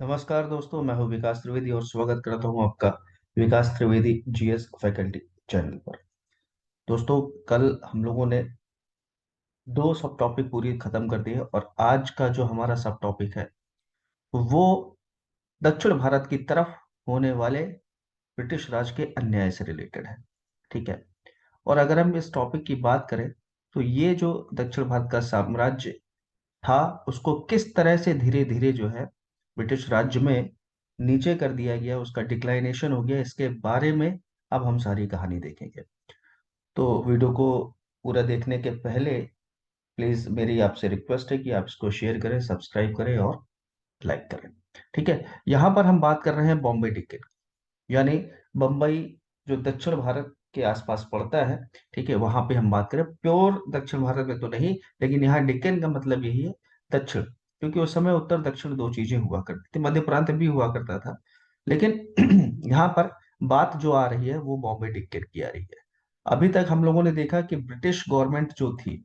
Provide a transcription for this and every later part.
नमस्कार दोस्तों, मैं हूं विकास त्रिवेदी और स्वागत करता हूं आपका विकास त्रिवेदी जीएस फैकल्टी चैनल पर। दोस्तों, कल हम लोगों ने दो सब टॉपिक पूरी खत्म कर दिए और आज का जो हमारा सब टॉपिक है वो दक्षिण भारत की तरफ होने वाले ब्रिटिश राज के अन्याय से रिलेटेड है। ठीक है। और अगर हम इस टॉपिक की बात करें तो ये जो दक्षिण भारत का साम्राज्य था उसको किस तरह से धीरे धीरे जो है ब्रिटिश राज्य में नीचे कर दिया गया, उसका डिक्लाइनेशन हो गया, इसके बारे में अब हम सारी कहानी देखेंगे। तो वीडियो को पूरा देखने के पहले प्लीज मेरी आपसे रिक्वेस्ट है कि आप इसको शेयर करें, सब्सक्राइब करें और लाइक करें। ठीक है। यहाँ पर हम बात कर रहे हैं बॉम्बे डिक्केन, यानी बम्बई, जो दक्षिण भारत के आसपास पड़ता है। ठीक है, वहां पे हम बात करें प्योर दक्षिण भारत में तो नहीं, लेकिन यहाँ डिक्केन का मतलब यही है, दक्षिण। क्योंकि उस समय उत्तर दक्षिण दो चीजें हुआ करती थी, मध्य प्रांत भी हुआ करता था, लेकिन यहाँ पर बात जो आ रही है वो बॉम्बे डिक्केन की आ रही है। अभी तक हम लोगों ने देखा कि ब्रिटिश गवर्नमेंट जो थी,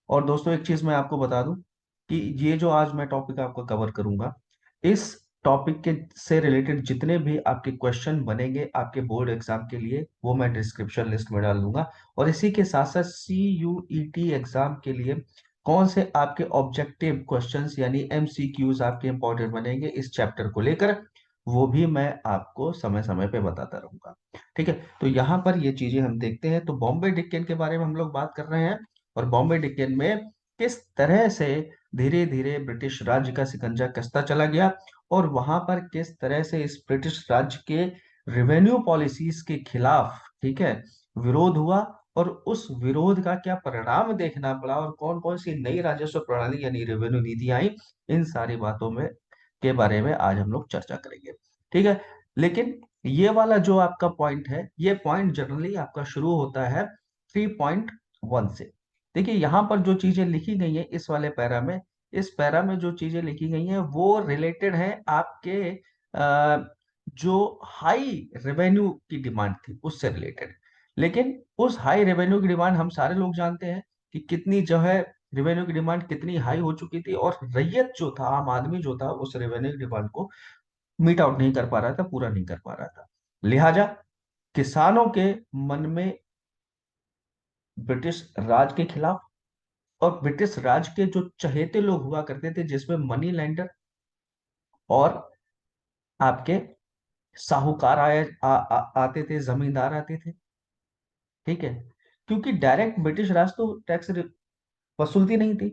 और दोस्तों एक चीज मैं आपको बता दूं कि ये जो आज मैं टॉपिक आपको कवर करूंगा, इस टॉपिक के से रिलेटेड जितने भी आपके क्वेश्चन बनेंगे आपके बोर्ड एग्जाम के लिए वो मैं डिस्क्रिप्शन लिस्ट में डाल दूंगा। और इसी के साथ साथ CUET एग्जाम के लिए कौन से आपके ऑब्जेक्टिव क्वेश्चंस यानी MCQs आपके इंपॉर्टेंट बनेंगे इस चैप्टर को लेकर, वो भी मैं आपको समय समय पे बताता रहूंगा। ठीक है। तो यहाँ पर ये चीजें हम देखते हैं, तो बॉम्बे डिक्केन के बारे में हम लोग बात कर रहे हैं और बॉम्बे डिक्केन में किस तरह से धीरे धीरे ब्रिटिश राज्य का शिकंजा कसता चला गया और वहां पर किस तरह से इस ब्रिटिश राज्य के रेवेन्यू पॉलिसीज के खिलाफ, ठीक है, विरोध हुआ। और उस विरोध का क्या परिणाम देखना पड़ा और कौन कौन सी नई राजस्व प्रणाली यानी रेवेन्यू नीति आई, इन सारी बातों में के बारे में आज हम लोग चर्चा करेंगे। ठीक है। लेकिन ये वाला जो आपका पॉइंट है, ये पॉइंट जनरली आपका शुरू होता है 3.1 से। देखिए यहाँ पर जो चीजें लिखी गई हैं इस वाले पैरा में, इस पैरा में जो चीजें लिखी गई हैं वो रिलेटेड है आपके जो हाई रेवेन्यू की डिमांड थी उससे रिलेटेड। लेकिन उस हाई रेवेन्यू की डिमांड हम सारे लोग जानते हैं कि कितनी जो है, रेवेन्यू की डिमांड कितनी हाई हो चुकी थी और रैयत जो था, आम आदमी जो था, उस रेवेन्यू की डिमांड को मीट आउट नहीं कर पा रहा था, पूरा नहीं कर पा रहा था। लिहाजा किसानों के मन में ब्रिटिश राज के खिलाफ और ब्रिटिश राज के जो चहेते लोग हुआ करते थे, जिसमें मनी लैंडर और आपके साहूकार आते थे, जमींदार आते थे। ठीक है। क्योंकि डायरेक्ट ब्रिटिश राज तो टैक्स वसूलती नहीं थी,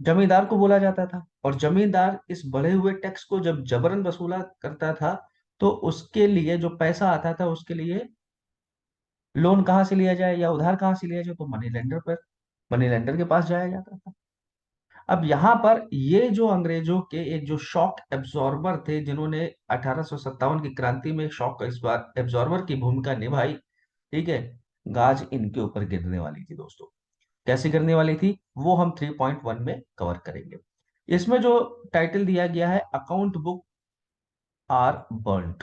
जमींदार को बोला जाता था। और जमींदार इस बढ़े हुए टैक्स को जब जबरन वसूला करता था तो उसके लिए जो पैसा आता था उसके लिए लोन कहाँ से लिया जाए या उधार कहाँ से लिया जाए, तो मनी लेंडर के पास जाया जाता था। अब यहाँ पर ये जो अंग्रेजों के एक जो शॉक एब्जॉर्बर थे, जिन्होंने 1857 की क्रांति में शॉक एब्जॉर्बर की भूमिका निभाई, ठीक है, गाज इनके ऊपर गिरने वाली थी दोस्तों। कैसे गिरने वाली थी वो हम 3.1 में कवर करेंगे। इसमें जो टाइटल दिया गया है, अकाउंट बुक आर बर्न्ड,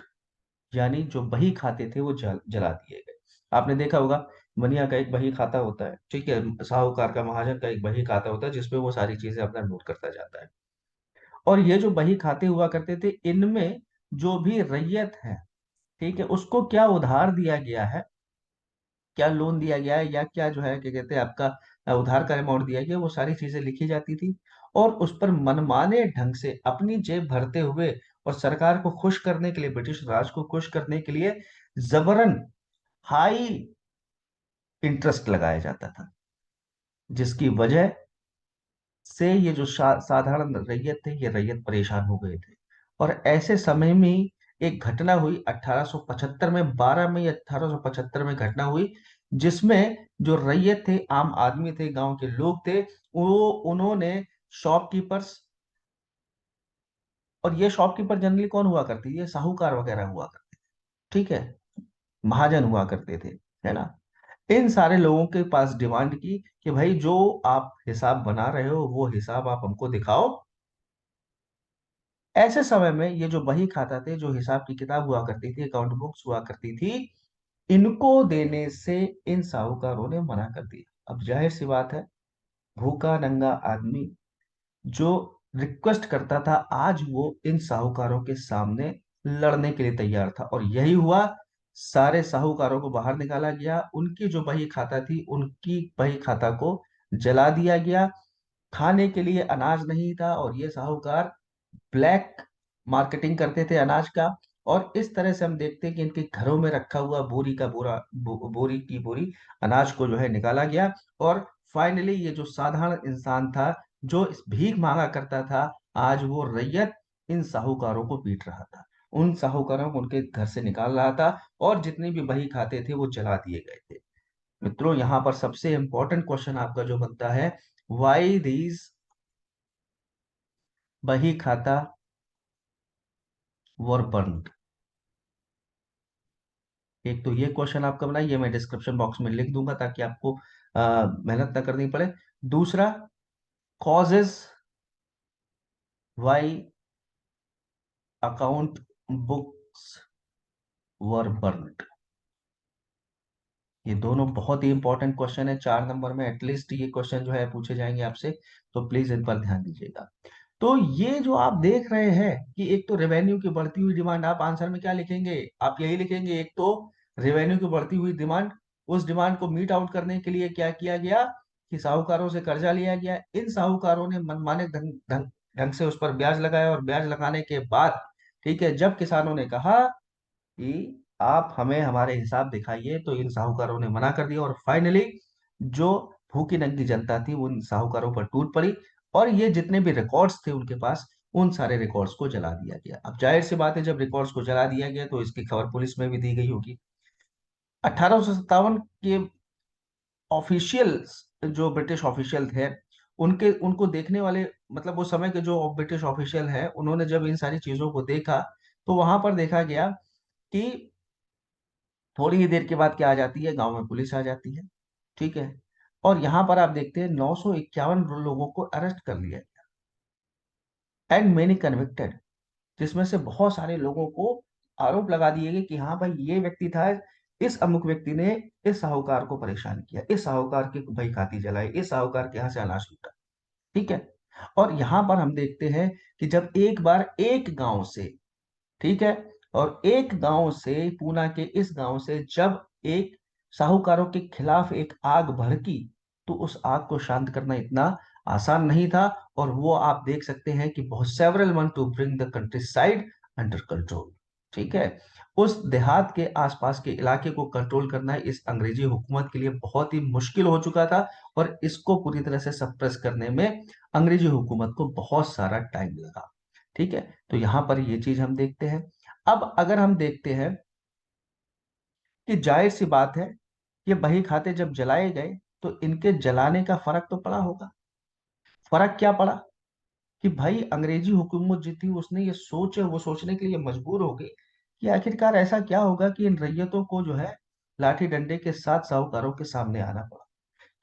यानी जो बही खाते थे वो जला दिए गए। आपने देखा होगा, मनिया का एक बही खाता होता है, ठीक है, साहूकार का, महाजन का एक बही खाता होता है जिसपे वो सारी चीजें अपना नोट करता जाता है। और ये जो बही खाते हुआ करते थे, इनमें जो भी रैयत है, ठीक है, उसको क्या उधार दिया गया है, क्या लोन दिया गया है, या क्या जो है क्या कहते हैं आपका उधार का अमाउंट दिया गया, वो सारी चीजें लिखी जाती थी। और उस पर मनमाने ढंग से अपनी जेब भरते हुए और सरकार को खुश करने के लिए, ब्रिटिश राज को खुश करने के लिए जबरन हाई इंटरेस्ट लगाया जाता था, जिसकी वजह से ये जो साधारण रैयत थे, ये रैयत परेशान हो गए थे। और ऐसे समय में ही एक घटना हुई 1875 में, 12 मई 1875 में घटना हुई, जिसमें जो रैयत थे, आम आदमी थे, गांव के लोग थे, वो उन्होंने शॉपकीपर्स, और ये शॉपकीपर जनरली कौन हुआ करती है, ये साहूकार वगैरह हुआ करते, ठीक है, महाजन हुआ करते थे, है ना, इन सारे लोगों के पास डिमांड की कि भाई जो आप हिसाब बना रहे हो वो हिसाब आप हमको दिखाओ। ऐसे समय में ये जो बही खाता थे, जो हिसाब की किताब हुआ करती थी, अकाउंट बुक्स हुआ करती थी, इनको देने से इन साहूकारों ने मना कर दिया। अब जाहिर सी बात है, भूखा नंगा आदमी जो रिक्वेस्ट करता था, आज वो इन साहूकारों के सामने लड़ने के लिए तैयार था। और यही हुआ। सारे साहूकारों को बाहर निकाला गया, उनकी जो बही खाता थी उनकी बही खाता को जला दिया गया। खाने के लिए अनाज नहीं था, और ये साहूकार ब्लैक मार्केटिंग करते थे अनाज का। और इस तरह से हम देखते हैं कि इनके घरों में रखा हुआ बोरी का बोरा, बोरी की बोरी अनाज को जो है निकाला गया। और फाइनली ये जो साधारण इंसान था, जो इस भीख मांगा करता था, आज वो रैयत इन साहूकारों को पीट रहा था, उन साहूकारों को उनके घर से निकाल रहा था, और जितने भी बही खाते थे वो जला दिए गए थे। मित्रों, यहाँ पर सबसे इंपॉर्टेंट क्वेश्चन आपका जो बनता है, वाई दीज बही खाता वर बर्न्ड। एक तो ये क्वेश्चन आपका बना, ये मैं डिस्क्रिप्शन बॉक्स में लिख दूंगा ताकि आपको मेहनत ना करनी पड़े। दूसरा, कॉजेस वाई अकाउंट बुक्स वर बर्न्ड। ये दोनों बहुत ही इंपॉर्टेंट क्वेश्चन है, 4 नंबर में एटलीस्ट ये क्वेश्चन जो है पूछे जाएंगे आपसे। तो प्लीज इन पर ध्यान दीजिएगा। तो ये जो आप देख रहे हैं कि एक तो रेवेन्यू की बढ़ती हुई डिमांड, आप आंसर में क्या लिखेंगे? आप यही लिखेंगे, एक तो रेवेन्यू की बढ़ती हुई डिमांड, उस डिमांड को मीट आउट करने के लिए क्या किया गया कि साहूकारों से कर्जा लिया गया। इन साहूकारों ने मनमाने ढंग से उस पर ब्याज लगाया, और ब्याज लगाने के बाद, ठीक है, जब किसानों ने कहा कि आप हमें हमारे हिसाब दिखाइए, तो इन साहूकारों ने मना कर दिया। और फाइनली जो भूखी नंगी जनता थी वो इन साहूकारों पर टूट पड़ी, और ये जितने भी रिकॉर्ड्स थे उनके पास, उन सारे रिकॉर्ड्स को जला दिया गया। अब जाहिर सी बात है, जब रिकॉर्ड्स को जला दिया गया तो इसकी खबर पुलिस में भी दी गई होगी। 1857 के ऑफिशियल्स, जो ब्रिटिश ऑफिशियल थे, उनके उनको देखने वाले, मतलब वो समय के जो ब्रिटिश ऑफिशियल हैं, उन्होंने जब इन सारी चीजों को देखा, तो वहां पर देखा गया कि थोड़ी ही देर के बाद क्या आ जाती है, गांव में पुलिस आ जाती है। ठीक है। और यहां पर आप देखते हैं 951 लोगों को अरेस्ट कर लिया एंड मेनी कन्विक्टेड, जिसमें से बहुत सारे लोगों को आरोप लगा दिए गए कि हाँ भाई, ये व्यक्ति था, इस अमुक व्यक्ति ने इस साहूकार को परेशान किया, इस साहूकार की भाई खाती जलाई, इस साहूकार के यहाँ से अनाज लूटा। ठीक है। और यहां पर हम देखते हैं कि जब एक बार एक गांव से, ठीक है, और एक गांव से, पूना के इस गांव से जब एक साहूकारों के खिलाफ एक आग भड़की, तो उस आग को शांत करना इतना आसान नहीं था। और वो आप देख सकते हैं कि बहुत several month to bring the countryside under control. ठीक है। उस देहात के आसपास के इलाके को कंट्रोल करना इस अंग्रेजी हुकूमत के लिए बहुत ही मुश्किल हो चुका था, और इसको पूरी तरह से सप्रेस करने में अंग्रेजी हुकूमत को बहुत सारा टाइम लगा। ठीक है। तो यहां पर ये चीज हम देखते हैं। अब अगर हम देखते हैं कि जाहिर सी बात है, ये बही खाते जब जलाए गए, तो इनके जलाने का फर्क तो पड़ा होगा। फर्क क्या पड़ा कि भाई अंग्रेजी हुकूमत जो थी उसने ये वो सोचने के लिए मजबूर हो गई कि आखिरकार ऐसा क्या होगा कि इन रैयतों को जो है लाठी डंडे के साथ साहूकारों के सामने आना पड़ा,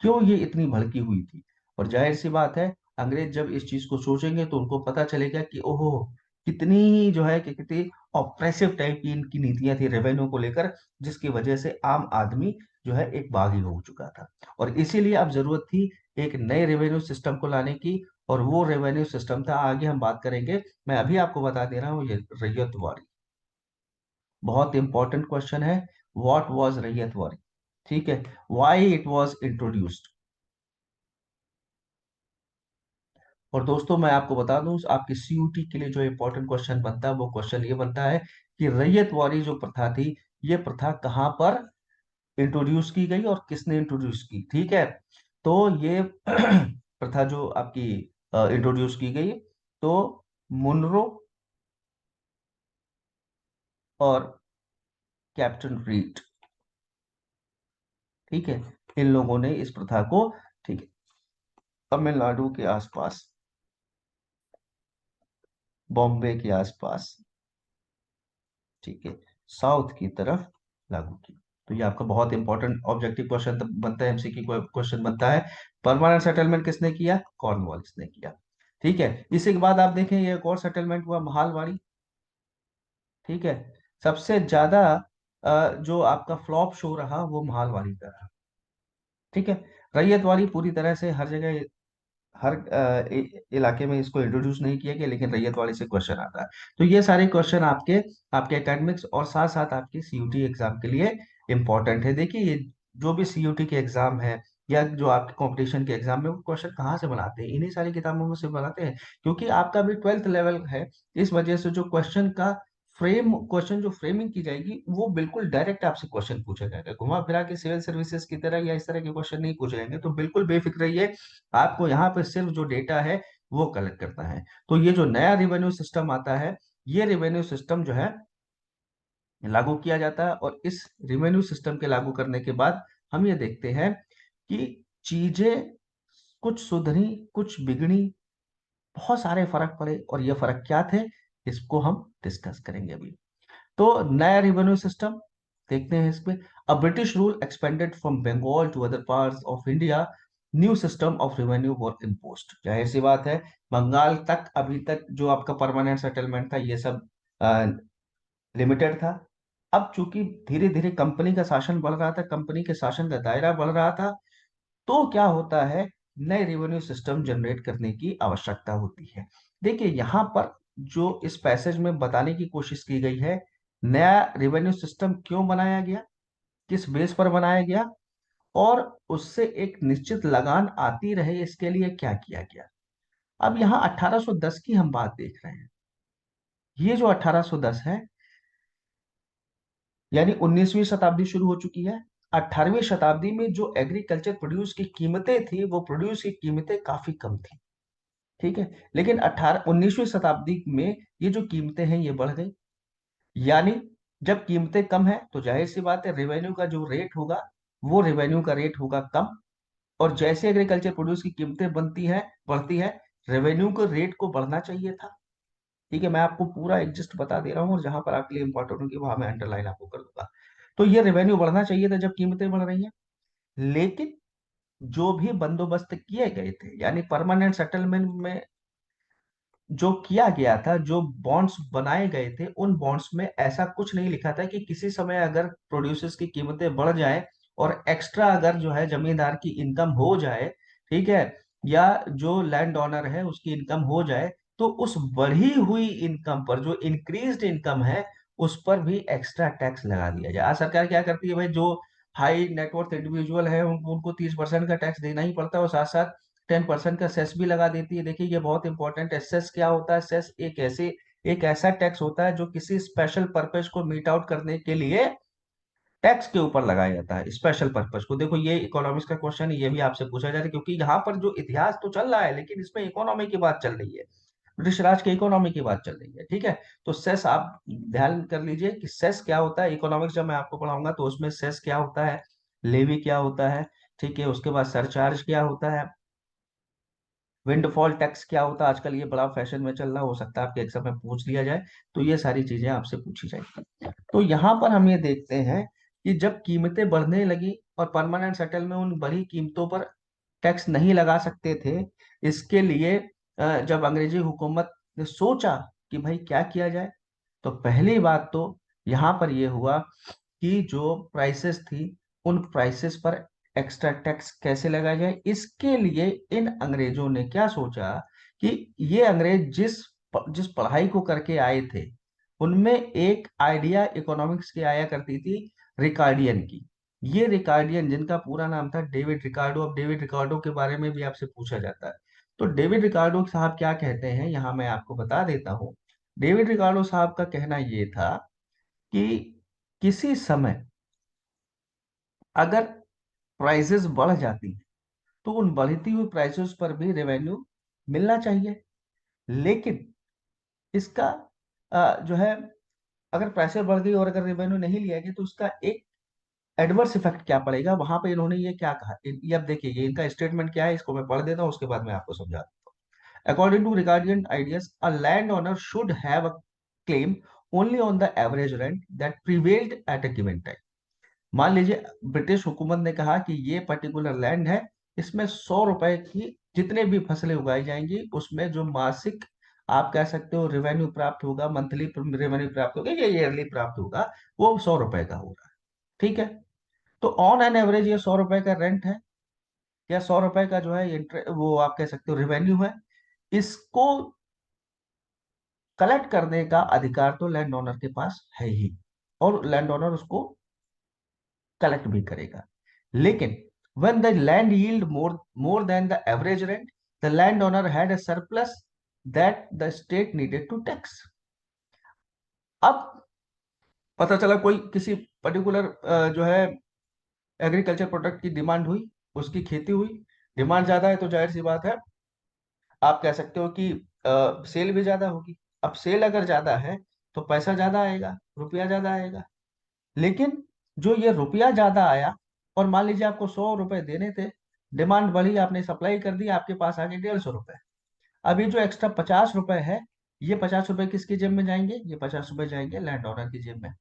क्यों ये इतनी भड़की हुई थी। और जाहिर सी बात है, अंग्रेज जब इस चीज को सोचेंगे तो उनको पता चलेगा कि ओहो, कितनी जो है कि कितनी ऑप्रेसिव टाइप की इनकी नीतियां थी रेवेन्यू को लेकर, जिसकी वजह से आम आदमी जो है एक बागी हो चुका था। और इसीलिए अब जरूरत थी एक नए रेवेन्यू सिस्टम को लाने की, और वो रेवेन्यू सिस्टम था, आगे हम बात करेंगे। मैं अभी आपको बता दे रहा हूँ, ये रैयतवाड़ी बहुत इंपॉर्टेंट क्वेश्चन है। What was ryotwari? ठीक है। Why it was introduced? और दोस्तों मैं आपको बता दूं, आपके सीयूटी के लिए जो इंपॉर्टेंट क्वेश्चन बनता है, वो क्वेश्चन ये बनता है कि रैयतवाड़ी जो प्रथा थी, ये प्रथा कहाँ पर इंट्रोड्यूस की गई और किसने इंट्रोड्यूस की। ठीक है। तो ये प्रथा जो आपकी इंट्रोड्यूस की गई, तो मुनरो और कैप्टन रीड, ठीक है, इन लोगों ने इस प्रथा को, ठीक है, तमिलनाडु के आसपास, बॉम्बे के आसपास, ठीक है, साउथ की तरफ लागू की। तो ये आपका बहुत इंपॉर्टेंट ऑब्जेक्टिव क्वेश्चन बनता है, एमसीक्यू क्वेश्चन बनता है। परमानेंट सेटलमेंट किसने किया? कॉर्नवालिस ने किया। ठीक है। इसी के बाद आप देखें, ये एक और सेटलमेंट हुआ, महालवाड़ी। ठीक है। सबसे ज्यादा जो आपका फ्लॉप शो रहा वो महालवाड़ी का रहा। ठीक है। रैयतवाड़ी पूरी तरह से हर जगह हर इलाके में इसको इंट्रोड्यूस नहीं किया गया, लेकिन रैयत वाले से क्वेश्चन आता है। तो ये सारे क्वेश्चन आपके आपके एकेडमिक्स और साथ साथ आपके सीयूटी एग्जाम के लिए इंपॉर्टेंट है। देखिए ये जो भी सीयूटी के एग्जाम है या जो आपके कंपटीशन के एग्जाम में, वो क्वेश्चन कहाँ से बनाते हैं? इन्हीं सारी किताबों में से बनाते हैं, क्योंकि आपका भी 12th लेवल है। इस वजह से जो क्वेश्चन का क्वेश्चन जो फ्रेमिंग की जाएगी वो बिल्कुल डायरेक्ट आपसे क्वेश्चन पूछा जाएगा, घुमा फिरा के सिविल सर्विसेज की तरह या इस तरह के क्वेश्चन नहीं पूछे जाएंगे। तो बिल्कुल बेफिक्र रहिए, आपको यहाँ पे सिर्फ जो डेटा है वो कलेक्ट करना है। तो ये जो नया रिवेन्यू सिस्टम आता है, ये रिवेन्यू सिस्टम जो है लागू किया जाता है, और इस रिवेन्यू सिस्टम के लागू करने के बाद हम ये देखते हैं कि चीजें कुछ सुधरी, कुछ बिगड़ी, बहुत सारे फर्क पड़े, और ये फर्क क्या थे इसको हम डिस्कस करेंगे अभी। तो नया रिवेन्यू सिस्टम देखते हैं इसमें। A British rule expanded from Bengal to other parts of India, new system of revenue were imposed. जाहिर सी बात है, बंगाल तक अभी तक जो आपका परमानेंट सेटलमेंट था ये सब लिमिटेड था। अब चूंकि धीरे धीरे कंपनी का शासन बढ़ रहा था, कंपनी के शासन का दायरा बढ़ रहा था, तो क्या होता है, नए रेवेन्यू सिस्टम जनरेट करने की आवश्यकता होती है। देखिए यहाँ पर जो इस पैसेज में बताने की कोशिश की गई है, नया रेवेन्यू सिस्टम क्यों बनाया गया, किस बेस पर बनाया गया, और उससे एक निश्चित लगान आती रहे इसके लिए क्या किया गया। अब यहाँ 1810 की हम बात देख रहे हैं। ये जो 1810 है, यानी 19वीं शताब्दी शुरू हो चुकी है। 18वीं शताब्दी में जो एग्रीकल्चर प्रोड्यूस की कीमतें थी, वो प्रोड्यूस की कीमतें काफी कम थी। ठीक है, लेकिन 19वीं शताब्दी में ये जो कीमतें हैं ये बढ़ गई। यानी जब कीमतें कम है तो जाहिर सी बात है रेवेन्यू का जो रेट होगा, वो रेवेन्यू का रेट होगा कम। और जैसे एग्रीकल्चर प्रोड्यूस की कीमतें बनती है बढ़ती है, रेवेन्यू को रेट को बढ़ना चाहिए था। ठीक है, मैं आपको पूरा एग्जिस्ट बता दे रहा हूँ, और जहां पर आपके लिए इंपॉर्टेंट होगी वहां मैं अंडरलाइन आपको कर दूंगा। तो ये रेवेन्यू बढ़ना चाहिए था जब कीमतें बढ़ रही हैं। लेकिन जो भी बंदोबस्त किए गए थे, यानी परमानेंट सेटलमेंट में जो किया गया था, जो बॉन्ड्स बनाए गए थे, उन बॉन्ड्स में ऐसा कुछ नहीं लिखा था कि किसी समय अगर प्रोड्यूसर्स की कीमतें बढ़ जाए और एक्स्ट्रा अगर जो है जमींदार की इनकम हो जाए, ठीक है, या जो लैंड ओनर है उसकी इनकम हो जाए, तो उस बढ़ी हुई इनकम पर, जो इंक्रीज्ड इनकम है, उस पर भी एक्स्ट्रा टैक्स लगा दिया जाए। आज सरकार क्या करती है भाई, जो हाई नेटवर्थ इंडिविजुअल है उनको 30% का टैक्स देना ही पड़ता है, और साथ साथ 10% का सेस भी लगा देती है। देखिए ये बहुत इंपॉर्टेंट है। सेस क्या होता है? सेस एक ऐसा टैक्स होता है जो किसी स्पेशल पर्पज को मीट आउट करने के लिए टैक्स के ऊपर लगाया जाता है, स्पेशल पर्पज को। देखो ये इकोनॉमिक्स का क्वेश्चन है, ये भी आपसे पूछा जा रहा है, क्योंकि यहाँ पर जो इतिहास तो चल रहा है लेकिन इसमें इकोनॉमी की बात चल रही है, ब्रिटिश राज के इकोनॉमी की बात चल रही है। ठीक है, तो सेस आप ध्यान कर लीजिए कि सेस क्या होता है। इकोनॉमिक्स जब मैं आपको पढ़ाऊंगा तो उसमें सेस क्या होता है, लेवी क्या होता है, ठीक है, उसके बाद सरचार्ज क्या होता है, विंडफॉल टैक्स क्या होता है। आजकल ये बड़ा फैशन में चल रहा, हो सकता है आपके एग्जाम में पूछ लिया जाए, तो ये सारी चीजें आपसे पूछी जाएंगी। तो यहाँ पर हम ये देखते हैं कि जब कीमतें बढ़ने लगी और परमानेंट सेटल में उन बड़ी कीमतों पर टैक्स नहीं लगा सकते थे, इसके लिए जब अंग्रेजी हुकूमत ने सोचा कि भाई क्या किया जाए, तो पहली बात तो यहाँ पर यह हुआ कि जो प्राइसेस थी, उन प्राइसेस पर एक्स्ट्रा टैक्स कैसे लगाया जाए। इसके लिए इन अंग्रेजों ने क्या सोचा कि ये अंग्रेज जिस जिस पढ़ाई को करके आए थे, उनमें एक आइडिया इकोनॉमिक्स की आया करती थी, रिकार्डियन की। ये रिकार्डियन, जिनका पूरा नाम था डेविड रिकार्डो। अब डेविड रिकार्डो के बारे में भी आपसे पूछा जाता है। तो डेविड रिकार्डो साहब क्या कहते हैं, यहाँ मैं आपको बता देता हूँ। डेविड रिकार्डो साहब का कहना ये था कि किसी समय अगर प्राइसेस बढ़ जाती हैं तो उन बढ़ती हुई प्राइसेस पर भी रेवेन्यू मिलना चाहिए। लेकिन इसका जो है, अगर प्राइसेस बढ़ गई और अगर रेवेन्यू नहीं लिया गया तो उसका एक एडवर्स इफेक्ट क्या पड़ेगा। वहां पे इन्होंने ये क्या कहा, ये अब देखिए ये इनका स्टेटमेंट क्या है, इसको मैं पढ़ देता हूँ, उसके बाद मैं आपको समझाता हूँ। According to Ricardian ideas, a land owner should have a claim only on the average rent that prevailed at a given time. मान लीजिए ब्रिटिश हुकूमत ने कहा कि ये पर्टिकुलर लैंड है, इसमें 100 रुपए की जितने भी फसलें उगाई जाएंगी उसमें जो मासिक आप कह सकते हो रेवेन्यू प्राप्त होगा, मंथली रेवेन्यू प्राप्त होगा या ईयरली प्राप्त होगा, वो 100 रुपए का होगा। ठीक है, तो ऑन एन एवरेज ये 100 रुपए का रेंट है। या 100 रुपए का जो है वो आप कह सकते हो रेवेन्यू है, इसको कलेक्ट करने का अधिकार तो लैंड ओनर के पास है ही, और लैंड ओनर उसको कलेक्ट भी करेगा। लेकिन when the land yield more than the average rent, the landowner had a surplus that the state needed to tax. अब पता चला कोई किसी पर्टिकुलर जो है एग्रीकल्चर प्रोडक्ट की डिमांड हुई, उसकी खेती हुई, डिमांड ज्यादा है तो जाहिर सी बात है आप कह सकते हो कि सेल भी ज्यादा होगी। अब सेल अगर ज्यादा है तो पैसा ज्यादा आएगा, रुपया ज्यादा आएगा। लेकिन जो ये रुपया ज्यादा आया, और मान लीजिए आपको 100 रुपए देने थे, डिमांड बढ़ी, आपने सप्लाई कर दी, आपके पास आ गए 150 रुपए। अब ये जो एक्स्ट्रा 50 रुपए है, ये 50 रुपए किसकी जेब में जाएंगे? ये 50 रुपए जाएंगे लैंड ओनर की जेब में।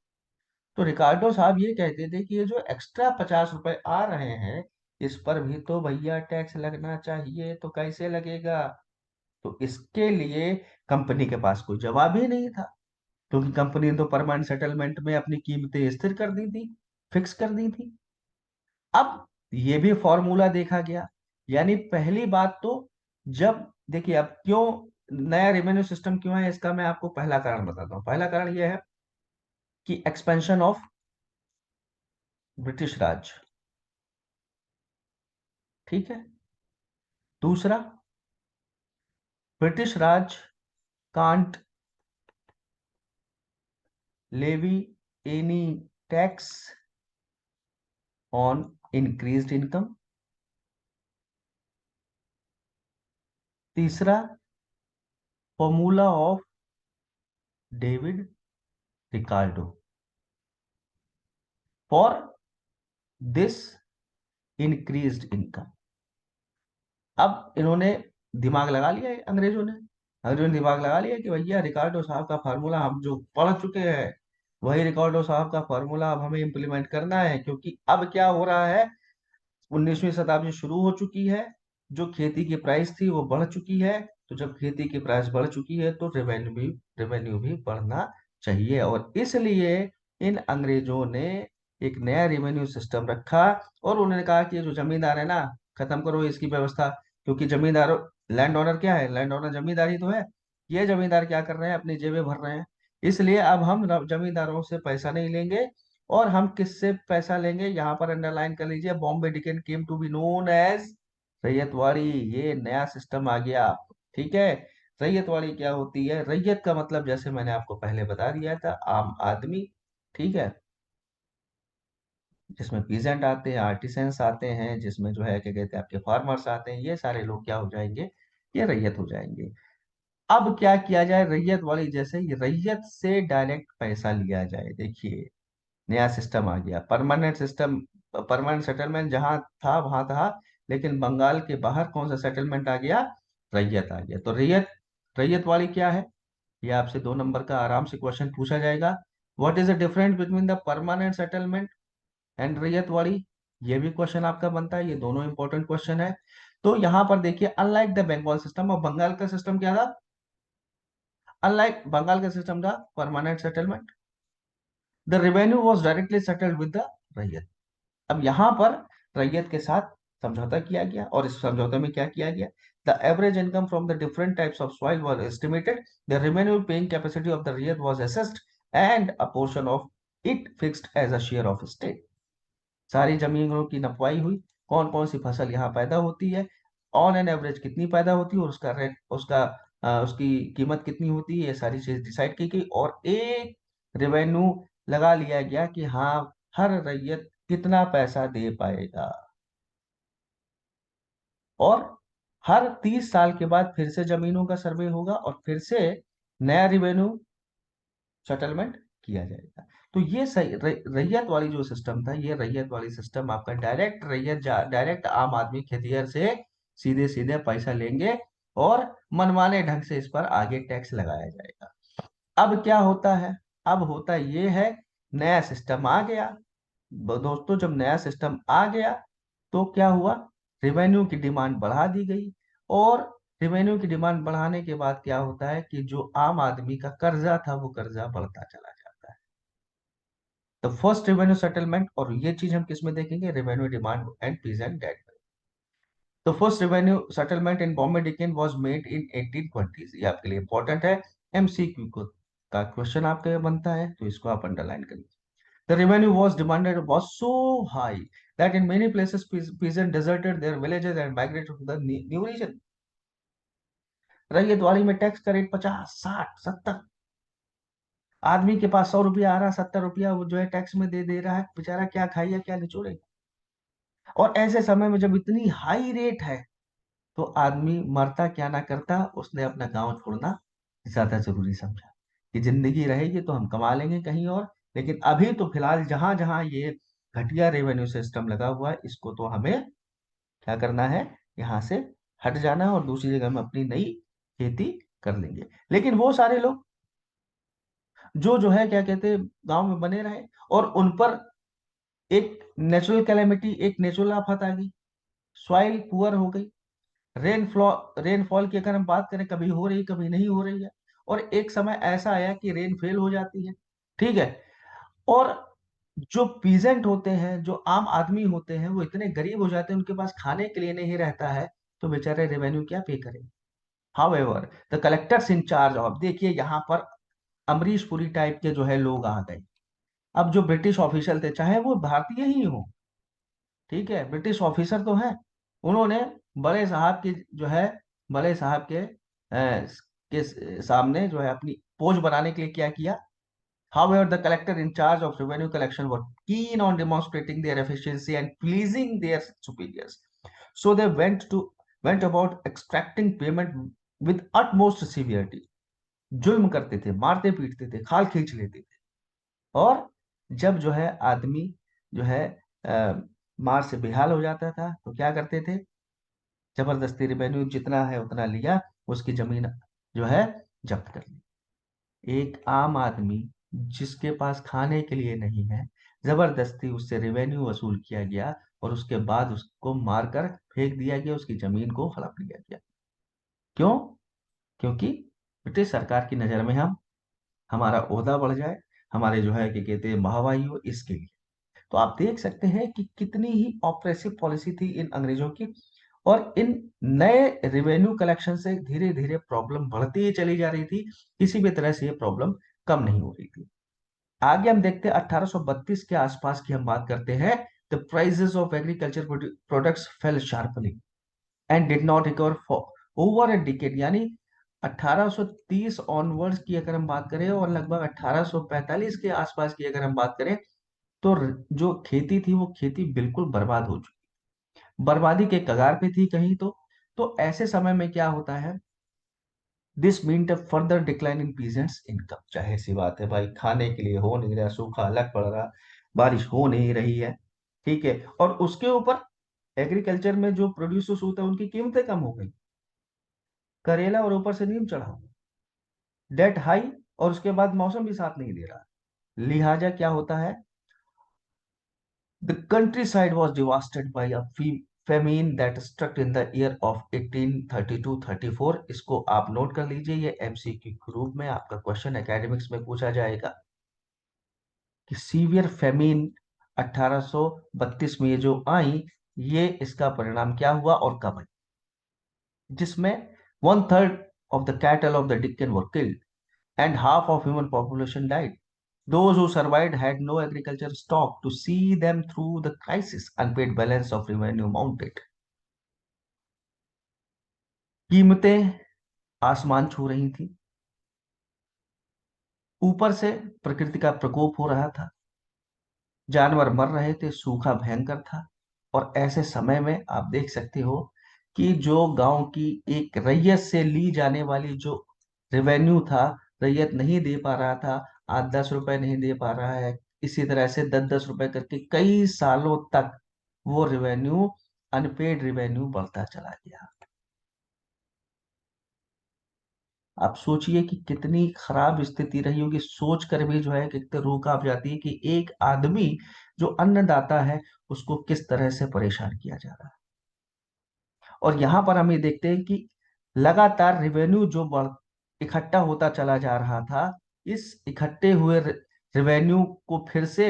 तो रिकार्डो साहब ये कहते थे कि ये जो एक्स्ट्रा 50 रुपए आ रहे हैं, इस पर भी तो भैया टैक्स लगना चाहिए, तो कैसे लगेगा? तो इसके लिए कंपनी के पास कोई जवाब ही नहीं था, क्योंकि कंपनी ने तो परमानेंट सेटलमेंट में अपनी कीमतें स्थिर कर दी थी, फिक्स कर दी थी। अब ये भी फॉर्मूला देखा गया। यानी पहली बात तो, जब देखिए अब क्यों नया रेवेन्यू सिस्टम क्यों है, इसका मैं आपको पहला कारण बताता हूँ। पहला कारण यह है कि एक्सपेंशन ऑफ ब्रिटिश राज, ठीक है। दूसरा, British Raj can't levy any tax on increased income. तीसरा, formula of David Ricardo for this increased income. अब इन्होंने दिमाग लगा लिया है, अंग्रेजों ने दिमाग लगा लिया कि भैया रिकार्डो साहब का फार्मूला हम जो पढ़ चुके हैं, वही रिकार्डो साहब का फार्मूला अब हमें इम्प्लीमेंट करना है। क्योंकि अब क्या हो रहा है, 19वीं शताब्दी शुरू हो चुकी है, जो खेती की प्राइस थी वो बढ़ चुकी है। तो जब खेती की प्राइस बढ़ चुकी है तो रेवेन्यू भी बढ़ना चाहिए, और इसलिए इन अंग्रेजों ने एक नया रेवेन्यू सिस्टम रखा। और उन्होंने कहा कि ये जो जमींदार है ना, खत्म करो इसकी व्यवस्था। क्योंकि जमींदारों, लैंड ओनर क्या है? लैंड ओनर जमींदार ही तो है। ये जमींदार क्या कर रहे हैं? अपनी जेबें भर रहे हैं। इसलिए अब हम जमींदारों से पैसा नहीं लेंगे। और हम किससे पैसा लेंगे? यहाँ पर अंडरलाइन कर लीजिए, Bombay Deccan came to be known as Ryotwari. ये नया सिस्टम आ गया, ठीक है। रैयतवाड़ी क्या होती है? रैयत का मतलब जैसे मैंने आपको पहले बता दिया था, आम आदमी, ठीक है। जिसमें पीजेंट आते हैं, आर्टिसंस आते हैं, जिसमें जो है क्या कहते हैं आपके फार्मर्स आते हैं, ये सारे लोग क्या हो जाएंगे? ये रैयत हो जाएंगे। अब क्या किया जाए? रैयत वाली जैसे ये रैयत से डायरेक्ट पैसा लिया जाए। देखिए नया सिस्टम आ गया, परमानेंट सिस्टम। परमानेंट सेटलमेंट जहां था वहां था, लेकिन बंगाल के बाहर कौन सा सेटलमेंट आ गया? रैयत आ गया। तो रैयत, रैयत वाली क्या है? ये आपसे 2 नंबर का आराम से क्वेश्चन पूछा जाएगा। What is the difference between the permanent settlement and रैयत वाली? ये भी क्वेश्चन आपका बनता है, ये दोनों इंपॉर्टेंट क्वेश्चन है। तो यहाँ पर देखिए, अनलाइक द बंगाल सिस्टम, और बंगाल का सिस्टम क्या था? अनलाइक बंगाल का सिस्टम था permanent settlement, the revenue was directly settled with the रैयत। अब यहां पर रैयत के साथ समझौता किया गया, और इस समझौते में क्या किया गया? The average income from the different types of soil was estimated, the revenue paying capacity of the ryot was assessed, and a portion of it fixed as a share of state. सारी जमीनों की नपवाई हुई, कौन कौन सी फसल यहाँ पैदा होती है, ऑन एन एवरेज कितनी पैदा होती है, और उसका रेट, उसकी कीमत कितनी होती है, ये सारी चीज डिसाइड की गई। और एक रेवेन्यू लगा लिया गया कि हाँ, हर रैयत कितना पैसा दे पाएगा। और हर 30 साल के बाद फिर से जमीनों का सर्वे होगा, और फिर से नया रेवेन्यू सेटलमेंट किया जाएगा। तो ये सही रैयत वाली जो सिस्टम था, ये रैयत वाली सिस्टम आपका डायरेक्ट डायरेक्ट आम आदमी खेतिहर से सीधे सीधे पैसा लेंगे, और मनमाने ढंग से इस पर आगे टैक्स लगाया जाएगा। अब क्या होता है? अब होता ये है, नया सिस्टम आ गया। दोस्तों जब नया सिस्टम आ गया तो क्या हुआ? रेवेन्यू की डिमांड बढ़ा दी गई। और रेवेन्यू की डिमांड बढ़ाने के बाद क्या होता है कि जो आम आदमी का कर्जा था, वो कर्जा बढ़ता चला जाता है। तो फर्स्ट रेवेन्यू सेटलमेंट, और ये चीज हम किस में देखेंगे? Revenue demand and peasant debt. तो first revenue settlement in Bombay Deccan was made in 1820। ये आपके लिए इंपॉर्टेंट है, एमसीक्यू को का क्वेश्चन आपके बनता है, तो इसको आप अंडरलाइन करिए। The revenue was demanded was so high that in many places peasants deserted their villages and migrated to the new region. Ryotwari में टैक्स का रेट 50, 60, 70। आदमी के पास 100 रुपया आ रहा, 70 रुपया वो जो है टैक्स में दे दे रहा है, बेचारा क्या खाएगा क्या निचोड़ेगा। और ऐसे समय में जब इतनी हाई रेट है, तो आदमी मरता क्या ना करता, उसने अपना गांव छोड़ना ज्यादा जरूरी समझा कि जिंदगी रहेगी तो हम कमा लेंगे कहीं और। लेकिन अभी तो फिलहाल जहां जहां ये घटिया रेवेन्यू सिस्टम लगा हुआ है, इसको तो हमें क्या करना है, यहाँ से हट जाना है और दूसरी जगह में अपनी नई खेती कर लेंगे। लेकिन वो सारे लोग जो है क्या कहते हैं, गांव में बने रहे, और उन पर एक नेचुरल कैलेमिटी, एक नेचुरल आफत आ गई, सॉइल पुअर हो गई। रेनफॉल की अगर हम बात करें, कभी हो रही कभी नहीं हो रही है। और एक समय ऐसा आया कि रेन फेल हो जाती है, ठीक है। और जो पीजेंट होते हैं, जो आम आदमी होते हैं, वो इतने गरीब हो जाते हैं, उनके पास खाने के लिए नहीं रहता है, तो बेचारे रेवेन्यू क्या पे करें। However the collectors in charge of, देखिए यहाँ पर अमरीश पुरी टाइप के जो है लोग आ गए। अब जो ब्रिटिश ऑफिशियल थे, चाहे वो भारतीय ही हो, ठीक है, ब्रिटिश ऑफिसर तो हैं, उन्होंने बड़े साहब की जो है, बड़े साहब के सामने जो है अपनी पोज बनाने के लिए क्या किया। However, the collector in charge of revenue collection were keen on demonstrating their efficiency and pleasing their superiors. So they went about extracting payment with utmost severity. जुल्म करते थे, मारते पीटते थे, खाल खींच लेते थे। और जब जो है आदमी जो है मार से बेहाल हो जाता था, तो क्या करते थे, जबरदस्ती रेवेन्यू जितना है उतना लिया, उसकी जमीन जो है जब्त कर ली। एक आम आदमी जिसके पास खाने के लिए नहीं है, जबरदस्ती उससे रेवेन्यू वसूल किया गया, और उसके बाद उसको मारकर फेंक दिया गया, उसकी जमीन को हड़प लिया गया। क्यों? क्योंकि ब्रिटिश सरकार की नजर में हम, हमारा ओहदा बढ़ जाए, हमारे जो है कि कहते हैं महवाई हो, इसके लिए। तो आप देख सकते हैं कि कितनी ही ऑपरेसिव पॉलिसी थी इन अंग्रेजों की। और इन नए रेवेन्यू कलेक्शन से धीरे धीरे प्रॉब्लम बढ़ती ही चली जा रही थी, किसी भी तरह से ये प्रॉब्लम कम नहीं हो रही थी। आगे हम देखते हैं 1832 के आसपास की हम बात करते हैं। The prices of agriculture products fail sharply and did not recover for over a decade, यानी 1830 ऑनवर्ड्स की अगर हम बात करें, और लगभग 1845 के आसपास की अगर हम बात करें, तो जो खेती थी वो खेती बिल्कुल बर्बाद हो चुकी, बर्बादी के कगार पे थी कहीं तो ऐसे समय में क्या होता है, this mean a further decline in peasants income. जाहिर सी बात है भाई, खाने के लिए हो नहीं रहा, सूखा अलग पड़ रहा, बारिश हो नहीं रही है, ठीक है, और उसके ऊपर एग्रीकल्चर में जो प्रोड्यूस होता है उनकी कीमतें कम हो गई, करेला और ऊपर से नीम चढ़ा हुआ, डेट हाई, और उसके बाद मौसम भी साथ नहीं दे रहा। लिहाजा क्या होता है, the countryside was devastated by a famine that struck in the year of 1832-34। इसको आप नोट कर लीजिए, ये एमसीक्यू के रूप में आपका क्वेश्चन एकेडमिक्स में पूछा जाएगा कि सीवियर फेमिन 1832 में ये जो आई, ये इसका परिणाम क्या हुआ और कब आई, जिसमें 1/3 of the cattle of the Deccan were killed and half of human population died. Those who survived had no agriculture stock to see them through the crisis. Unpaid balance of revenue mounted. कीमतें आसमान छू रही थी, ऊपर से प्रकृति का प्रकोप हो रहा था, जानवर मर रहे थे, सूखा भयंकर था। और ऐसे समय में आप देख सकते हो कि जो गांव की एक रैयत से ली जाने वाली जो रेवेन्यू था, रैयत नहीं दे पा रहा था, 8-10 रुपए नहीं दे पा रहा है, इसी तरह से 10-10 रुपए करके कई सालों तक वो रेवेन्यू, अनपेड रेवेन्यू बढ़ता चला गया। आप सोचिए कि कितनी खराब स्थिति रही होगी, सोच कर भी जो है कितने रूह कांप जाती है कि एक आदमी जो अन्नदाता है, उसको किस तरह से परेशान किया जा रहा है। और यहाँ पर हम ये देखते हैं कि लगातार रेवेन्यू जो बढ़ इकट्ठा होता चला जा रहा था, इस इकट्ठे हुए रेवेन्यू को फिर से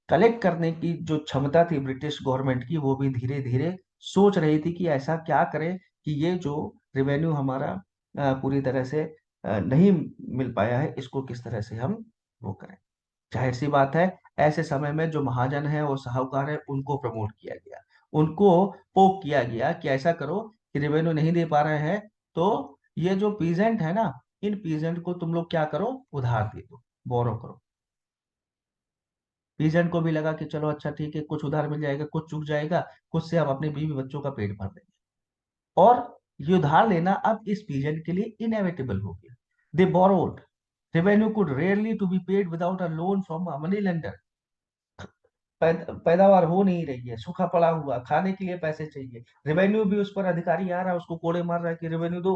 कलेक्ट करने की जो क्षमता थी ब्रिटिश गवर्नमेंट की, वो भी धीरे धीरे सोच रही थी कि ऐसा क्या करें कि ये जो रेवेन्यू हमारा पूरी तरह से नहीं मिल पाया है, इसको किस तरह से हम वो करें। जाहिर सी बात है, ऐसे समय में जो महाजन है और साहूकार है, उनको प्रमोट किया गया, उनको पोक किया गया कि ऐसा करो कि रेवेन्यू नहीं दे पा रहे हैं, तो ये जो पीजेंट है ना, इन पीजेंट को तुम लोग क्या करो, उधार दे दो, बोरो करो। पीजेंट को भी लगा कि चलो अच्छा ठीक है, कुछ उधार मिल जाएगा, कुछ चुक जाएगा, कुछ से हम अपने बीवी बच्चों का पेट भर देंगे। और ये उधार लेना अब इस पीजेंट के लिए इनएविटेबल हो गया। They borrowed, revenue could rarely to be paid without a loan from a money lender. पैदावार हो नहीं रही है, सूखा पड़ा हुआ, खाने के लिए पैसे चाहिए, रेवेन्यू भी उस पर अधिकारी आ रहा है, उसको कोड़े मार रहा है कि रेवेन्यू दो।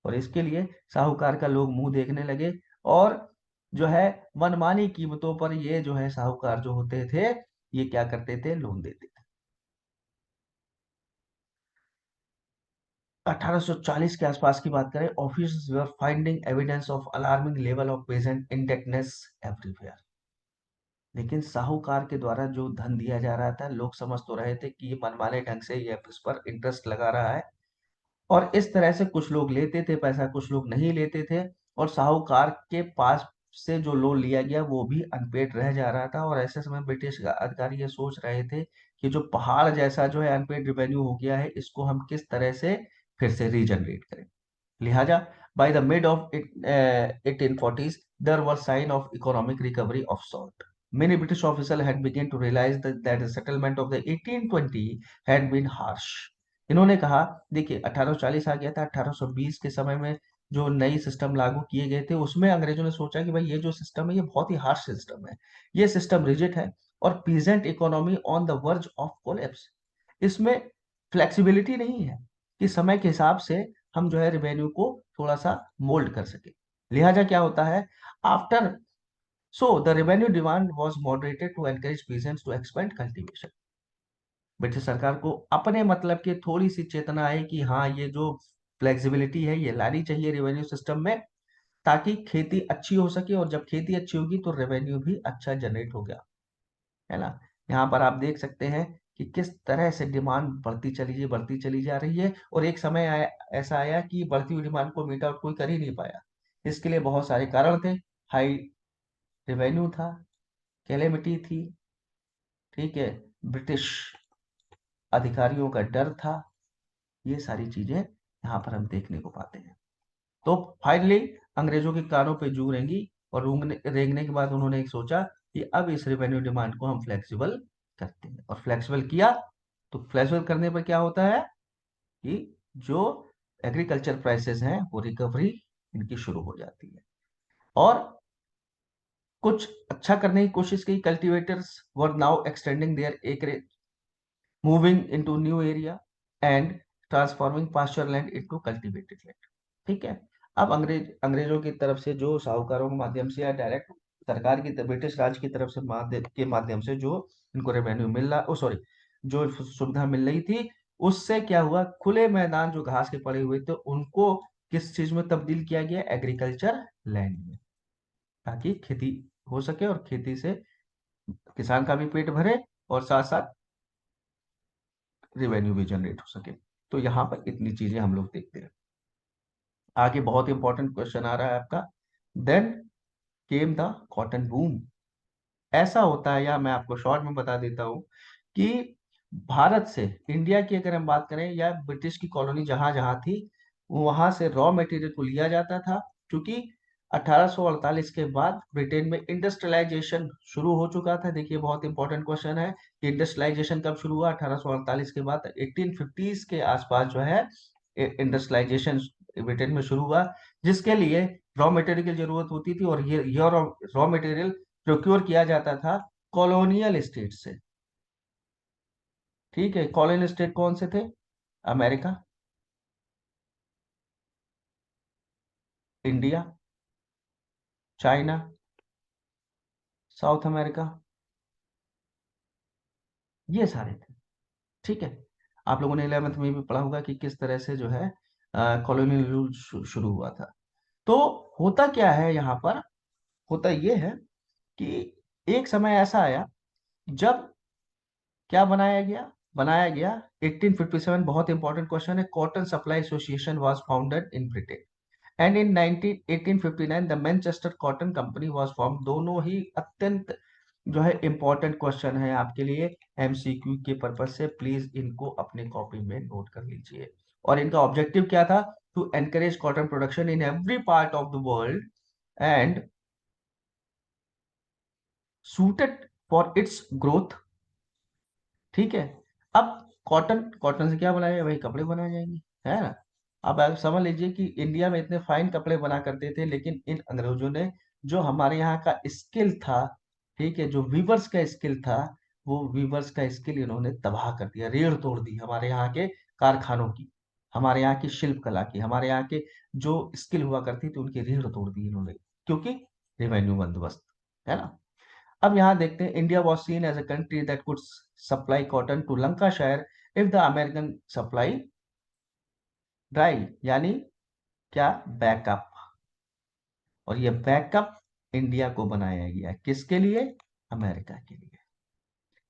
और इसके लिए साहूकार का लोग मुंह देखने लगे, और जो है मनमानी कीमतों पर ये जो है साहूकार जो होते थे, ये क्या करते थे, लोन देते थे। 1840 के आसपास की बात करें, officers were finding evidence of alarming level of peasant indebtedness everywhere. लेकिन साहूकार के द्वारा जो धन दिया जा रहा था, लोग समझ तो रहे थे कि ये मनमाने ढंग से ये इस पर इंटरेस्ट लगा रहा है, और इस तरह से कुछ लोग लेते थे पैसा, कुछ लोग नहीं लेते थे, और साहूकार के पास से जो लोन लिया गया वो भी अनपेड रह जा रहा था। और ऐसे समय ब्रिटिश अधिकारी ये सोच रहे थे कि जो पहाड़ जैसा जो है अनपेड रेवेन्यू हो गया है, इसको हम किस तरह से फिर से रीजनरेट करें। लिहाजा by the mid of 1840s, there was sign of economic recovery of sort. Many British officials had begun to realize that the settlement of the 1820 had been harsh. इन्होंने कहा, देखिए 1840 आ गया था, 1820 के समय में जो नई सिस्टम लागू किए गए थे, उसमें अंग्रेजों ने सोचा कि भाई ये जो सिस्टम है ये बहुत ही हार्श सिस्टम है, ये सिस्टम रिजिड है, और peasant economy on the verge of collapse. इसमें फ्लेक्सिबिलिटी नहीं है कि समय के हिसाब से हम जो है रेवेन्यू को थोड़ा सा मोल्ड कर सके। लिहाजा क्या होता है, after so the revenue demand was moderated to encourage peasants to expand cultivation. British सरकार को अपने मतलब की थोड़ी सी चेतना है कि हाँ, ये जो फ्लेक्सिबिलिटी है ये लानी चाहिए रेवेन्यू सिस्टम में, ताकि खेती अच्छी हो सके, और जब खेती अच्छी होगी तो रेवेन्यू भी अच्छा जनरेट हो गया, है ना। यहाँ पर आप देख सकते हैं कि किस तरह से डिमांड बढ़ती चली जा रही है, और एक समय ऐसा आया कि बढ़ती हुई डिमांड को मीट आउट कोई कर ही नहीं पाया। इसके लिए बहुत सारे कारण थे। हाई रेवेन्यू था, कैलेमिटी थी, ठीक है, ब्रिटिश अधिकारियों का डर था, ये सारी चीजें यहाँ पर हम देखने को पाते हैं। तो फाइनली अंग्रेजों के कानों पे जू रेंगी, और रेंगने के बाद उन्होंने एक सोचा कि अब इस रेवेन्यू डिमांड को हम फ्लेक्सिबल करते हैं, और फ्लेक्सिबल किया। तो फ्लेक्सिबल करने पर क्या होता है कि जो एग्रीकल्चर प्राइसेस हैं वो रिकवरी इनकी शुरू हो जाती है, और कुछ अच्छा करने की कोशिश की। Cultivators were now extending their acreage, moving into new area, and transforming pasture land into cultivated land. ठीक है। अब अंग्रेजों की तरफ से जो साहूकारों के माध्यम से या डायरेक्ट सरकार की ब्रिटिश राज की तरफ से माध्यम से जो इनको रेवेन्यू मिल रहा, ओ सॉरी, जो सुविधा मिल रही थी, उससे क्या हुआ, खुले मैदान जो घास के पड़े हुए थे उनको किस चीज में तब्दील किया गया, एग्रीकल्चर लैंड में, ताकि खेती हो सके, और खेती से किसान का भी पेट भरे, और साथ साथ रेवेन्यू भी जनरेट हो सके। तो यहाँ पर इतनी चीजें हम लोग देखते हैं। आगे बहुत इंपॉर्टेंट क्वेश्चन आ रहा है आपका, then came the cotton boom. ऐसा होता है, या मैं आपको शॉर्ट में बता देता हूँ कि भारत से, इंडिया की अगर हम बात करें या ब्रिटिश की कॉलोनी जहां जहां थी, वहां से रॉ मटेरियल को लिया जाता था, क्योंकि 1848 के बाद ब्रिटेन में इंडस्ट्रियलाइजेशन शुरू हो चुका था। देखिए बहुत इंपॉर्टेंट क्वेश्चन है कि इंडस्ट्रियलाइजेशन कब शुरू हुआ, 1848 के बाद 1850s के आसपास जो है इंडस्ट्रियलाइजेशन ब्रिटेन में शुरू हुआ, जिसके लिए रॉ मटेरियल की जरूरत होती थी, और ये रॉ मटेरियल प्रोक्योर किया जाता था कॉलोनियल स्टेट से। ठीक है, कॉलोनियल स्टेट कौन से थे, America, India, China, south America, ये सारे थे। ठीक है। आप लोगों ने 11th में भी पढ़ा होगा कि किस तरह से जो है कॉलोनियल रूल शुरू हुआ था। तो होता क्या है यहाँ पर, होता ये है कि एक समय ऐसा आया जब क्या बनाया गया, बनाया गया 1857, बहुत इंपॉर्टेंट क्वेश्चन है। Cotton supply association was founded in Britain and in 1859 the Manchester cotton company was form. दोनों ही अत्यंत जो है इंपॉर्टेंट क्वेश्चन है आपके लिए एमसीक्यू के पर्पज से, प्लीज इनको अपने कॉपी में नोट कर लीजिए। और इनका ऑब्जेक्टिव क्या था? To encourage cotton production in every part of the world and suited for its growth. ठीक है। अब कॉटन, कॉटन से क्या बनाया जाए भाई? कपड़े बनाए जाएंगे, है ना। अब आप समझ लीजिए कि इंडिया में इतने फाइन कपड़े बना करते थे, लेकिन इन अंग्रेजों ने जो हमारे यहाँ का स्किल था, ठीक है, जो वीवर्स का स्किल था, वो वीवर्स का स्किल इन्होंने तबाह कर दिया, रीढ़ तोड़ दी हमारे यहाँ के कारखानों की, हमारे यहाँ की शिल्प कला की, हमारे यहाँ के जो स्किल हुआ करती थी उनकी रीढ़ तोड़ दी इन्होंने, क्योंकि रेवेन्यू बंदोबस्त, है ना। अब यहां देखते हैं, India was seen as a country that could supply cotton to Lancashire if the American supply dry, यानी क्या? बैकअप। और ये बैकअप इंडिया को बनाया गया, किसके लिए? अमेरिका के लिए।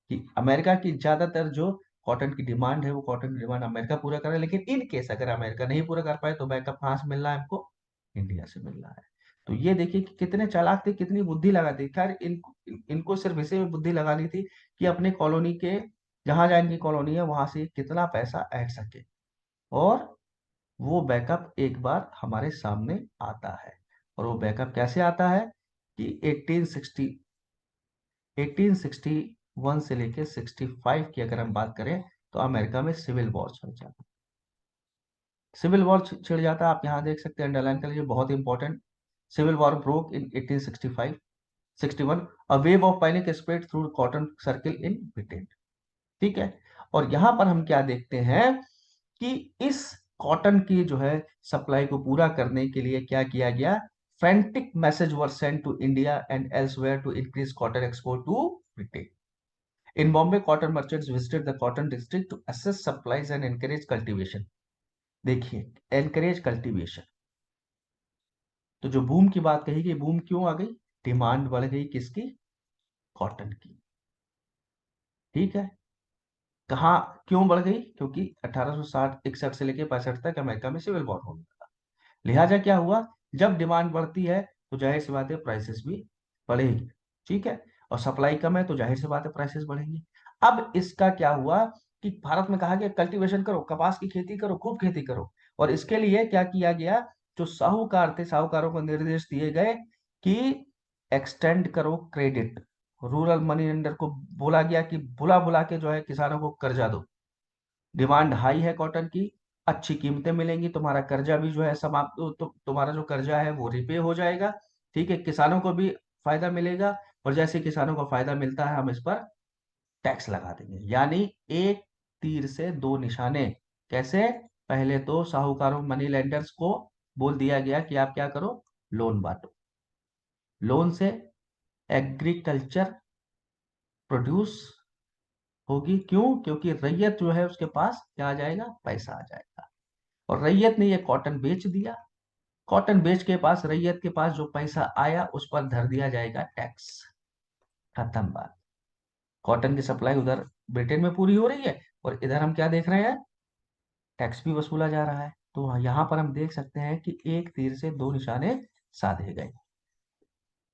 कि अमेरिका की ज्यादातर जो कॉटन की डिमांड है, वो कॉटन की डिमांड अमेरिका पूरा कर रहा है, लेकिन इन केस अगर अमेरिका नहीं पूरा कर पाए तो बैकअप कहां से मिल रहा है हमको? इंडिया से मिल रहा है। तो ये देखिए कि कितने चालाक थे, कितनी बुद्धि लगाती। खैर इनको सिर्फ इसी में बुद्धि लगानी थी कि अपने कॉलोनी के, जहां जहां इनकी कॉलोनी है वहां से कितना पैसा ऐड सके, और वो बैकअप एक बार हमारे सामने आता है। और वो बैकअप कैसे आता है कि 1861 से लेके 65 की अगर हम बात करें, तो अमेरिका में सिविल वॉर छिड़ जाता। सिविल वॉर छिड़ जाता है, आप यहाँ देख सकते हैं, अंडरलाइन कर लीजिए, बहुत important. Civil war broke in 1865 61, a wave of panic spread through cotton circle in Britain. ठीक है। और यहां पर हम क्या देखते हैं कि इस कॉटन की जो है सप्लाई को पूरा करने के लिए क्या किया गया? Frantic message were sent to India and elsewhere to increase cotton export to Britain. In Bombay, cotton merchants visited the cotton district to assess supplies and encourage cultivation. देखिए, encourage cultivation। तो जो बूम की बात कही गई, boom क्यों आ गई? Demand बढ़ गई किसकी? कॉटन की। ठीक है। कहाँ, क्यों बढ़ गई? क्योंकि 1860 61 से लेकर 65 तक अमेरिका में सिविल वॉर हो गया था। लिहाजा क्या हुआ? जब डिमांड बढ़ती है तो जाहिर सी बात है प्राइसेस भी बढ़ेगी। ठीक है। और सप्लाई कम है तो जाहिर सी बात है प्राइसेस बढ़ेंगी। अब इसका क्या हुआ कि भारत में कहा गया कल्टीवेशन करो, कपास की खेती करो, खूब खेती करो। और इसके लिए क्या किया गया? जो साहूकार थे, साहूकारों को निर्देश दिए गए कि एक्सटेंड करो क्रेडिट। रूरल मनी लेंडर को बोला गया कि बुला बुला के जो है किसानों को कर्जा दो। डिमांड हाई है कॉटन की, अच्छी कीमतें मिलेंगी, तुम्हारा कर्जा भी जो है समाप्त, तुम्हारा जो कर्जा है वो रिपे हो जाएगा। ठीक है। किसानों को भी फायदा मिलेगा, और जैसे किसानों को फायदा मिलता है हम इस पर टैक्स लगा देंगे। यानी एक तीर से दो निशाने। कैसे? पहले तो साहूकारों, मनी लेंडर्स को बोल दिया गया कि आप क्या करो? लोन बांटो। लोन से एग्रीकल्चर प्रोड्यूस होगी। क्यों? क्योंकि रैयत जो है उसके पास क्या आ जाएगा? पैसा आ जाएगा। और रैयत ने ये कॉटन बेच दिया। कॉटन बेच के पास, रैयत के पास जो पैसा आया उस पर धर दिया जाएगा टैक्स। खत्म बात। कॉटन की सप्लाई उधर ब्रिटेन में पूरी हो रही है, और इधर हम क्या देख रहे हैं? टैक्स भी वसूला जा रहा है। तो यहाँ पर हम देख सकते हैं कि एक तीर से दो निशाने साधे गए।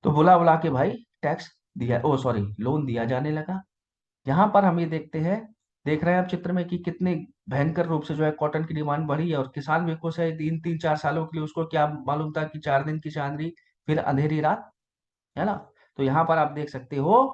तो बुला बुला के भाई टैक्स दिया, ओ सॉरी, लोन दिया जाने लगा। यहाँ पर हम ये देखते हैं, देख रहे हैं आप चित्र में कि कितने भयंकर रूप से जो है कॉटन की डिमांड बढ़ी है, और किसान भी खुश है। 3 3 4 सालों के लिए उसको क्या मालूम था कि 4 दिन की चांदनी फिर अंधेरी रात, है ना। तो यहाँ पर आप देख सकते हो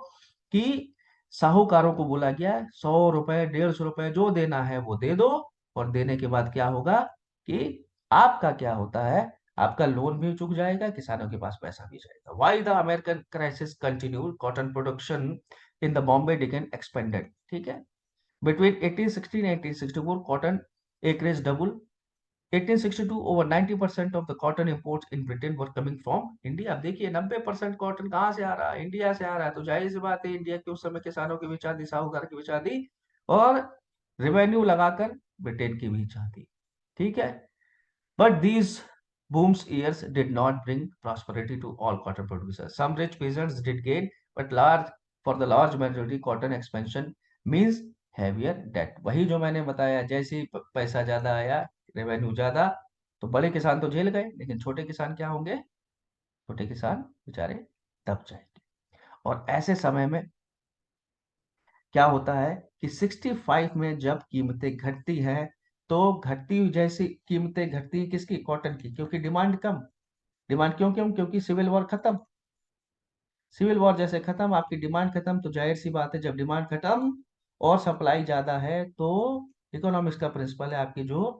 कि साहूकारों को बोला गया 100 रुपए, 150 रुपए जो देना है वो दे दो। और देने के बाद क्या होगा कि आपका क्या होता है? आपका लोन भी चुक जाएगा, किसानों के पास पैसा भी जाएगा। While the American crisis continued, cotton production in the Bombay Deccan expanded. ठीक है। Between 1816 and 1864 cotton acreage double. 1862 over 90% of the cotton imports in Britain were coming from India। अब देखिए 90% कॉटन कहाँ से आ रहा है? इंडिया से आ रहा है। तो जाहिर सी बात है इंडिया के उस समय किसानों की भी चाहती, साहूकार की भी चाहती, और रेवेन्यू लगाकर ब्रिटेन की भी चाहती। ठीक है। But these booms years did not bring prosperity to all cotton producers. Some rich peasants did gain, but large for the large majority, cotton expansion means heavier debt. वही जो मैंने बताया, जैसे ही पैसा ज्यादा आया, रेवेन्यू ज्यादा, तो बड़े किसान तो झेल गए, लेकिन छोटे किसान क्या होंगे? छोटे किसान बेचारे दब जाएंगे। और ऐसे समय में क्या होता है कि 65 में जब कीमतें घटती हैं, तो घटती जैसी कीमतें घटती है किसकी? कॉटन की, क्योंकि डिमांड कम। डिमांड क्यों क्यों? क्योंकि सिविल वॉर खत्म। सिविल वॉर जैसे खत्म, आपकी डिमांड खत्म, तो जाहिर सी बात है, जब डिमांड खत्म और सप्लाई ज्यादा है, तो इकोनॉमिक्स का प्रिंसिपल है, आपकी जो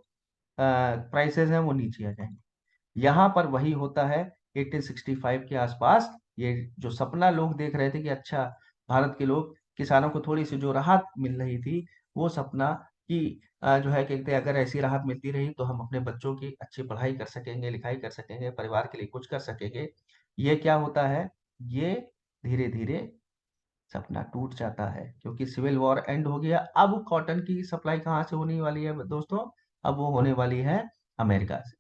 प्राइसेस हैं वो नीचे आ जाएंगे। यहाँ पर वही होता है 1865 के आसपास। ये जो सपना लोग देख रहे थे कि अच्छा, भारत के लोग, किसानों को थोड़ी सी जो राहत मिल रही थी, वो सपना कि जो है कहते हैं, अगर ऐसी राहत मिलती रही तो हम अपने बच्चों की अच्छी पढ़ाई कर सकेंगे, लिखाई कर सकेंगे, परिवार के लिए कुछ कर सकेंगे। ये क्या होता है? ये धीरे धीरे सपना टूट जाता है, क्योंकि सिविल वॉर एंड हो गया। अब कॉटन की सप्लाई कहाँ से होने वाली है दोस्तों? अब वो होने वाली है अमेरिका से।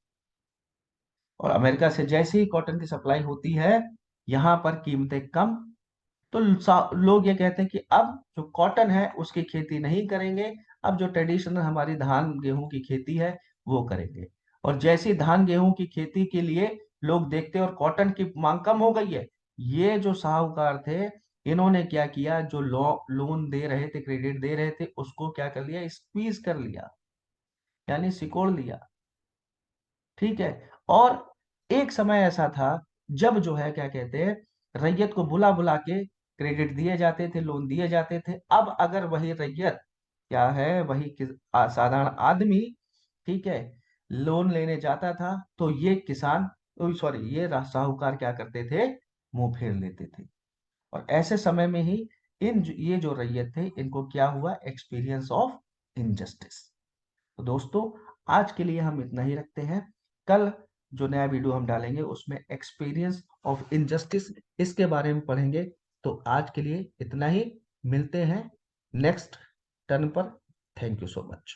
और अमेरिका से जैसे ही कॉटन की सप्लाई होती है, यहाँ पर कीमतें कम, तो लोग ये कहते हैं कि अब जो कॉटन है उसकी खेती नहीं करेंगे, अब जो ट्रेडिशनल हमारी धान गेहूं की खेती है वो करेंगे। और जैसी धान गेहूं की खेती के लिए लोग देखते हैं और कॉटन की मांग कम हो गई है, ये जो साहूकार थे, इन्होंने क्या किया? जो लोन दे रहे थे, क्रेडिट दे रहे थे, उसको क्या कर लिया? स्क्वीज कर लिया, यानी सिकोड़ लिया। ठीक है। और एक समय ऐसा था जब जो है क्या कहते हैं, रैयत को बुला बुला के क्रेडिट दिए जाते थे, लोन दिए जाते थे। अब अगर वही रैयत क्या है, वही साधारण आदमी, ठीक है, लोन लेने जाता था, तो ये किसान, सॉरी, ये साहूकार क्या करते थे? मुंह फेर लेते थे। और ऐसे समय में ही ये जो रैयत थे, इनको क्या हुआ? Experience of injustice. तो दोस्तों, आज के लिए हम इतना ही रखते हैं। कल जो नया वीडियो हम डालेंगे उसमें एक्सपीरियंस ऑफ इनजस्टिस, इसके बारे में पढ़ेंगे। तो आज के लिए इतना ही। मिलते हैं नेक्स्ट टर्न पर। Thank you so much.